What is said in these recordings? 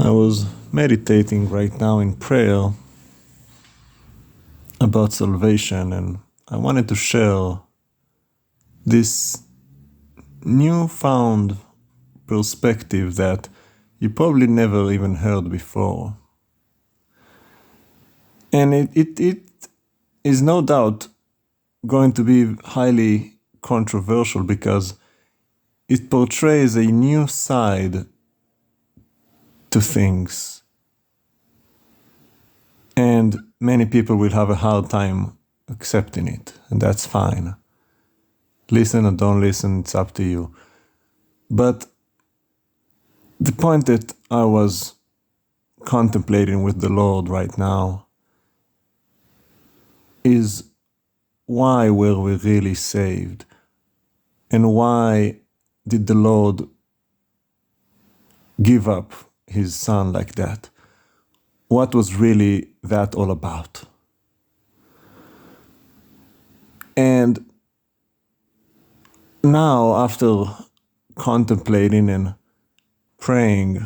I was meditating right now in prayer about salvation, and I wanted to share this newfound perspective that you probably never even heard before. And it is no doubt going to be highly controversial because it portrays a new side to things. And many people will have a hard time accepting it, and that's fine. Listen or don't listen, it's up to you. But the point that I was contemplating with the Lord right now is, why were we really saved? And why did the Lord give up his son like that? What was really that all about? And now, after contemplating and praying,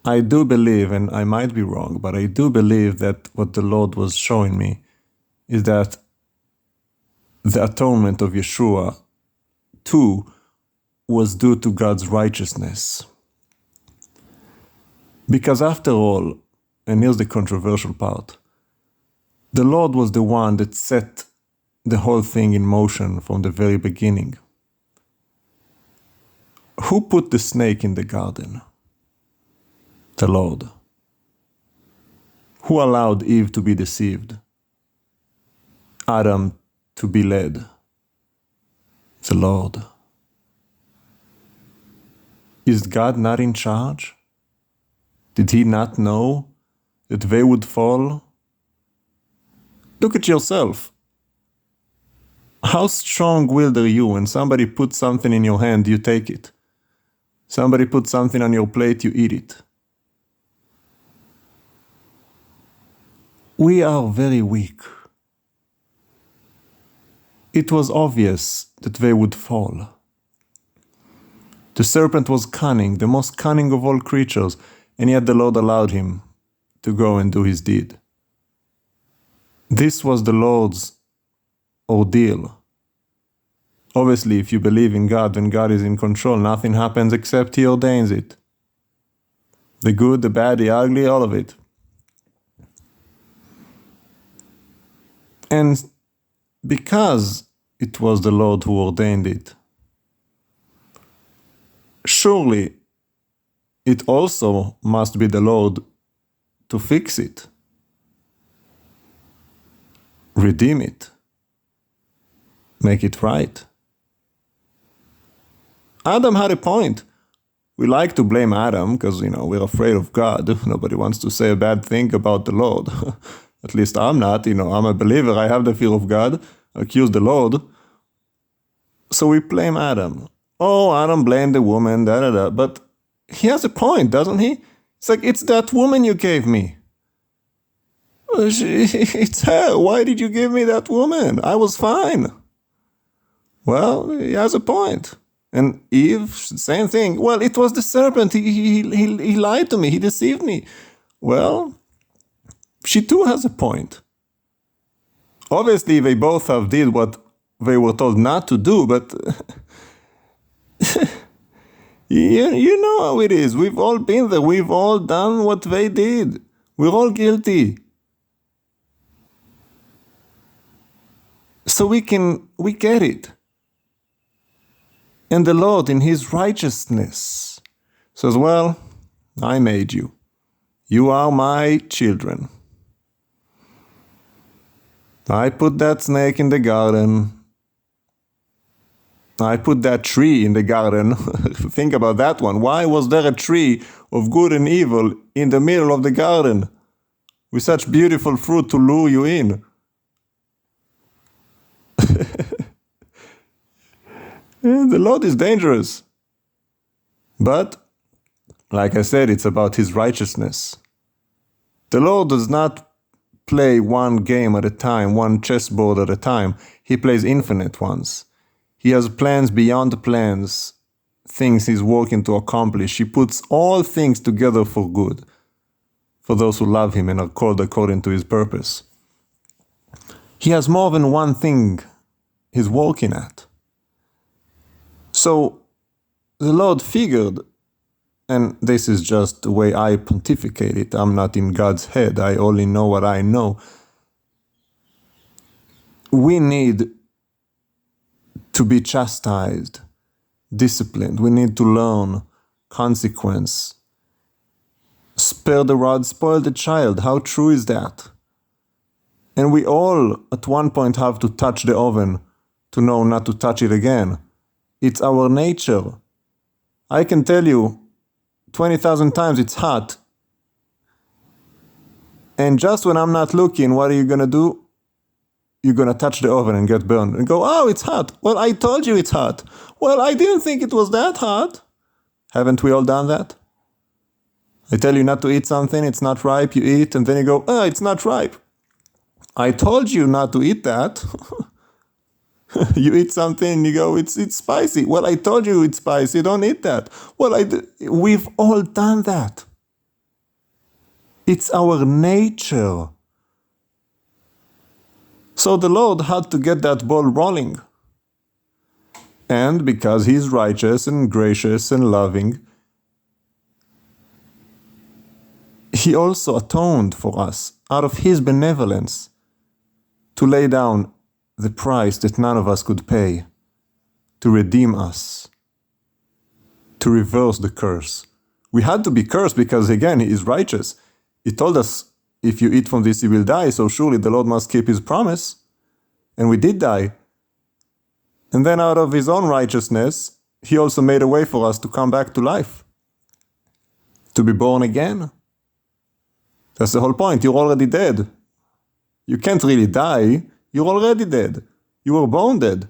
I do believe, and I might be wrong, but I do believe that what the Lord was showing me is that the atonement of Yeshua too was due to God's righteousness. Because after all, and here's the controversial part, the Lord was the one that set the whole thing in motion from the very beginning. Who put the snake in the garden? The Lord. Who allowed Eve to be deceived? Adam to be led? The Lord. Is God not in charge? Did he not know that they would fall? Look at yourself. How strong-willed are you? When somebody puts something in your hand, you take it. Somebody puts something on your plate, you eat it. We are very weak. It was obvious that they would fall. The serpent was cunning, the most cunning of all creatures, and yet the Lord allowed him to go and do his deed. This was the Lord's ordeal. Obviously, if you believe in God, when God is in control, nothing happens except he ordains it. The good, the bad, the ugly, all of it. And because it was the Lord who ordained it, surely it also must be the Lord to fix it, redeem it, make it right. Adam had a point. We like to blame Adam because, we're afraid of God. Nobody wants to say a bad thing about the Lord. At least I'm not. I'm a believer. I have the fear of God. I accuse the Lord. So we blame Adam. Oh, Adam blamed the woman, da-da-da. But he has a point, doesn't he? It's like, it's that woman you gave me. It's her. Why did you give me that woman? I was fine. Well, he has a point. And Eve, same thing. Well, it was the serpent. He lied to me. He deceived me. Well, she too has a point. Obviously, they both have did what they were told not to do, but you know how it is. We've all been there. We've all done what they did. We're all guilty. So we get it. And the Lord, in his righteousness, says, well, I made you. You are my children. I put that snake in the garden. I put that tree in the garden. Think about that one. Why was there a tree of good and evil in the middle of the garden with such beautiful fruit to lure you in? The Lord is dangerous. But, like I said, it's about his righteousness. The Lord does not play one game at a time, one chessboard at a time. He plays infinite ones. He has plans beyond plans, things he's working to accomplish. He puts all things together for good, for those who love him and are called according to his purpose. He has more than one thing he's working at. So the Lord figured, and this is just the way I pontificate it, I'm not in God's head, I only know what I know. We need to be chastised, disciplined. We need to learn consequence. Spare the rod, spoil the child. How true is that? And we all at one point have to touch the oven to know not to touch it again. It's our nature. I can tell you 20,000 times it's hot. And just when I'm not looking, what are you going to do? You're going to touch the oven and get burned and go, oh, it's hot. Well, I told you it's hot. Well, I didn't think it was that hot. Haven't we all done that? I tell you not to eat something, it's not ripe, you eat, and then you go, oh, it's not ripe. I told you not to eat that. You eat something and you go, it's spicy. Well, I told you it's spicy, don't eat that. Well, we've all done that. It's our nature. So the Lord had to get that ball rolling. And because he's righteous and gracious and loving, he also atoned for us out of his benevolence to lay down the price that none of us could pay, to redeem us, to reverse the curse. We had to be cursed because, again, he is righteous. He told us, if you eat from this, you will die, so surely the Lord must keep his promise. And we did die. And then out of his own righteousness, he also made a way for us to come back to life, to be born again. That's the whole point. You're already dead. You can't really die. You're already dead. You were born dead.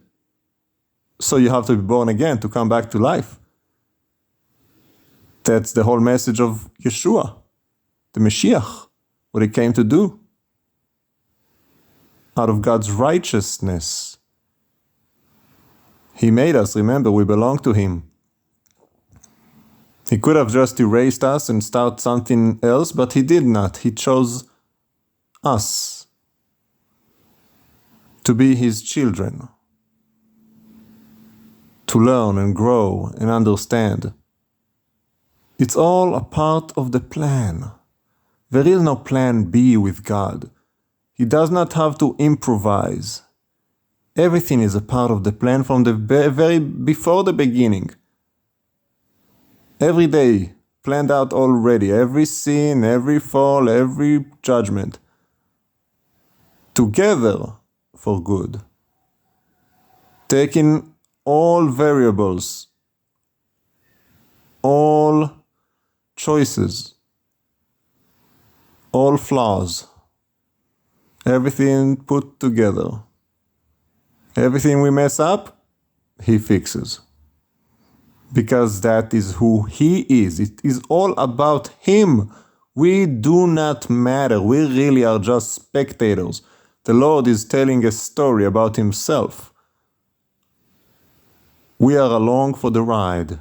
So you have to be born again to come back to life. That's the whole message of Yeshua, the Mashiach, what he came to do. Out of God's righteousness, he made us. Remember, we belong to him. He could have just erased us and started something else, but he did not. He chose us to be his children, to learn and grow and understand. It's all a part of the plan. There is no plan B with God. He does not have to improvise. Everything is a part of the plan from the very before the beginning. Every day planned out already, every sin, every fall, every judgment, together for good. Taking all variables, all choices, all flaws, everything put together. Everything we mess up, he fixes. Because that is who he is. It is all about him. We do not matter. We really are just spectators. The Lord is telling a story about himself. We are along for the ride.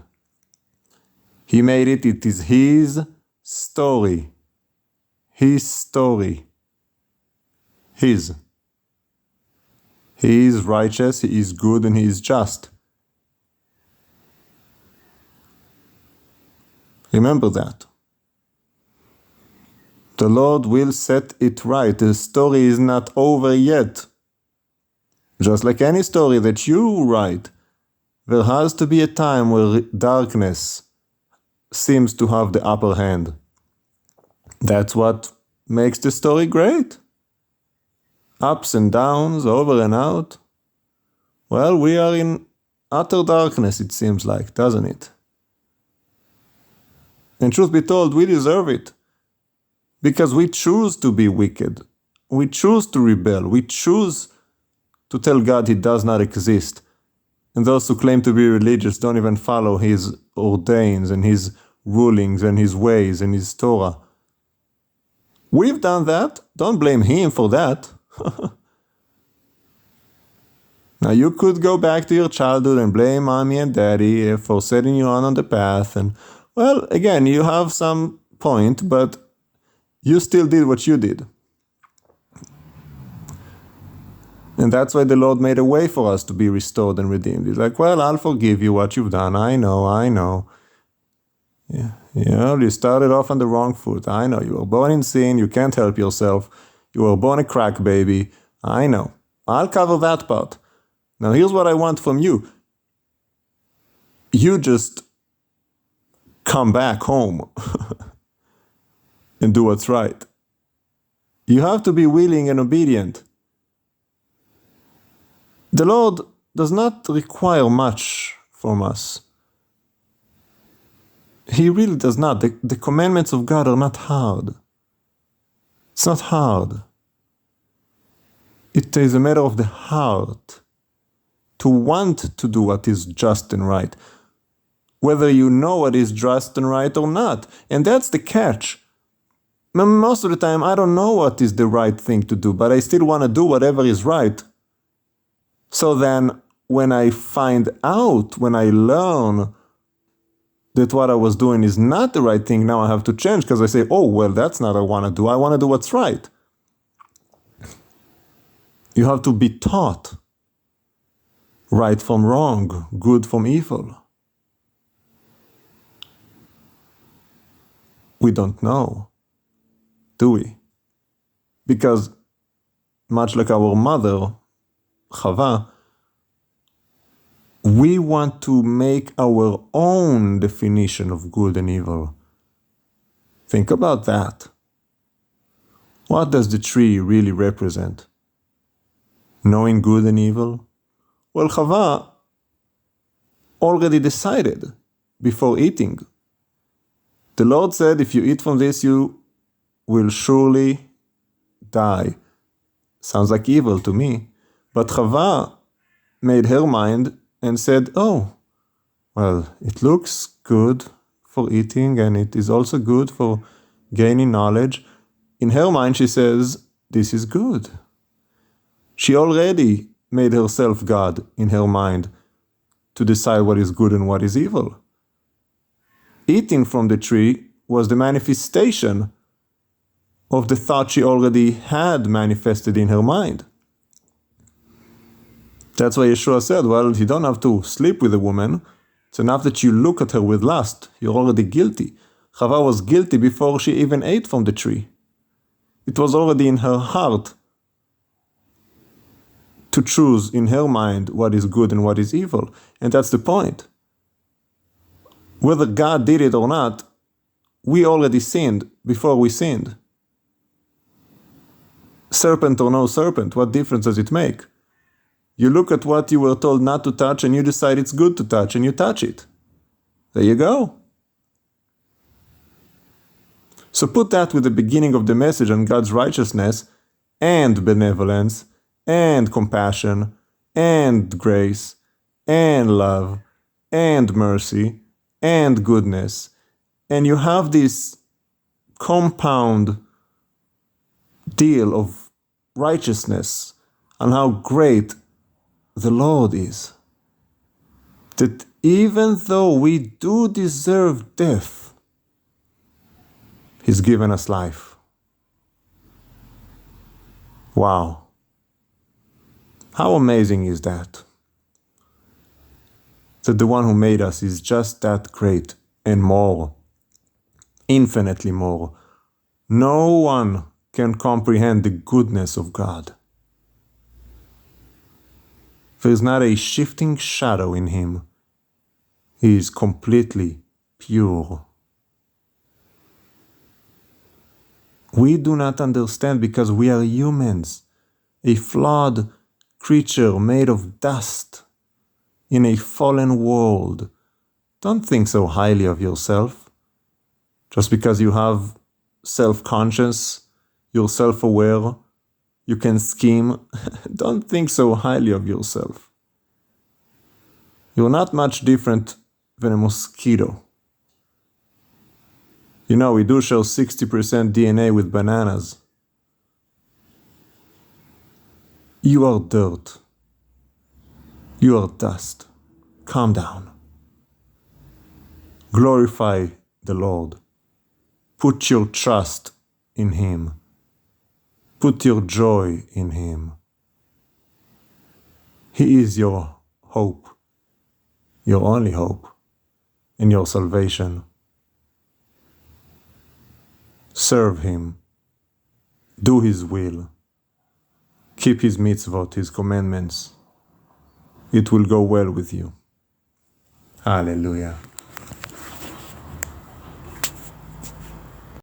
He made it. It is his story. His story. His. He is righteous, he is good, and he is just. Remember that. The Lord will set it right. The story is not over yet. Just like any story that you write, there has to be a time where darkness seems to have the upper hand. That's what makes the story great. Ups and downs, over and out. Well, we are in utter darkness, it seems like, doesn't it? And truth be told, we deserve it. Because we choose to be wicked. We choose to rebel. We choose to tell God he does not exist. And those who claim to be religious don't even follow his ordains and his rulings and his ways and his Torah. We've done that. Don't blame him for that. Now you could go back to your childhood and blame mommy and daddy for setting you on the path, and well, again, you have some point, but you still did what you did. And that's why the Lord made a way for us to be restored and redeemed. He's like, well, I'll forgive you what you've done. I know. Yeah. You started off on the wrong foot. I know. You were born in sin. You can't help yourself. You were born a crack baby. I know. I'll cover that part. Now here's what I want from you. You just come back home and do what's right. You have to be willing and obedient. The Lord does not require much from us. He really does not. The commandments of God are not hard. It's not hard. It is a matter of the heart to want to do what is just and right, whether you know what is just and right or not. And that's the catch. Most of the time, I don't know what is the right thing to do, but I still want to do whatever is right. So then, when I find out, when I learn that what I was doing is not the right thing, now I have to change, because I say, oh, well, that's not what I want to do. I want to do what's right. You have to be taught right from wrong, good from evil. We don't know, do we? Because much like our mother, Chava, we want to make our own definition of good and evil. Think about that. What does the tree really represent? Knowing good and evil? Well, Chava already decided before eating. The Lord said, if you eat from this, you will surely die. Sounds like evil to me. But Chava made her mind and said, oh, well, it looks good for eating and it is also good for gaining knowledge. In her mind, she says, this is good. She already made herself God in her mind to decide what is good and what is evil. Eating from the tree was the manifestation of the thought she already had manifested in her mind. That's why Yeshua said, well, you don't have to sleep with a woman. It's enough that you look at her with lust. You're already guilty. Chava was guilty before she even ate from the tree. It was already in her heart to choose in her mind what is good and what is evil. And that's the point. Whether God did it or not, we already sinned before we sinned. Serpent or no serpent, what difference does it make? You look at what you were told not to touch and you decide it's good to touch and you touch it. There you go. So put that with the beginning of the message on God's righteousness and benevolence and compassion and grace and love and mercy and goodness. And you have this compound deal of righteousness and how great the Lord is. That even though we do deserve death, He's given us life. Wow. How amazing is that? That the one who made us is just that great and more, infinitely more. No one can comprehend the goodness of God. There is not a shifting shadow in Him. He is completely pure. We do not understand because we are humans, a flawed creature made of dust in a fallen world. Don't think so highly of yourself. Just because you have self-conscious, you're self-aware, you can scheme. Don't think so highly of yourself. You're not much different than a mosquito. You know, we do share 60% DNA with bananas. You are dirt. You are dust. Calm down. Glorify the Lord. Put your trust in Him. Put your joy in Him. He is your hope, your only hope, and your salvation. Serve Him. Do His will. Keep His mitzvot, His commandments. It will go well with you. Hallelujah.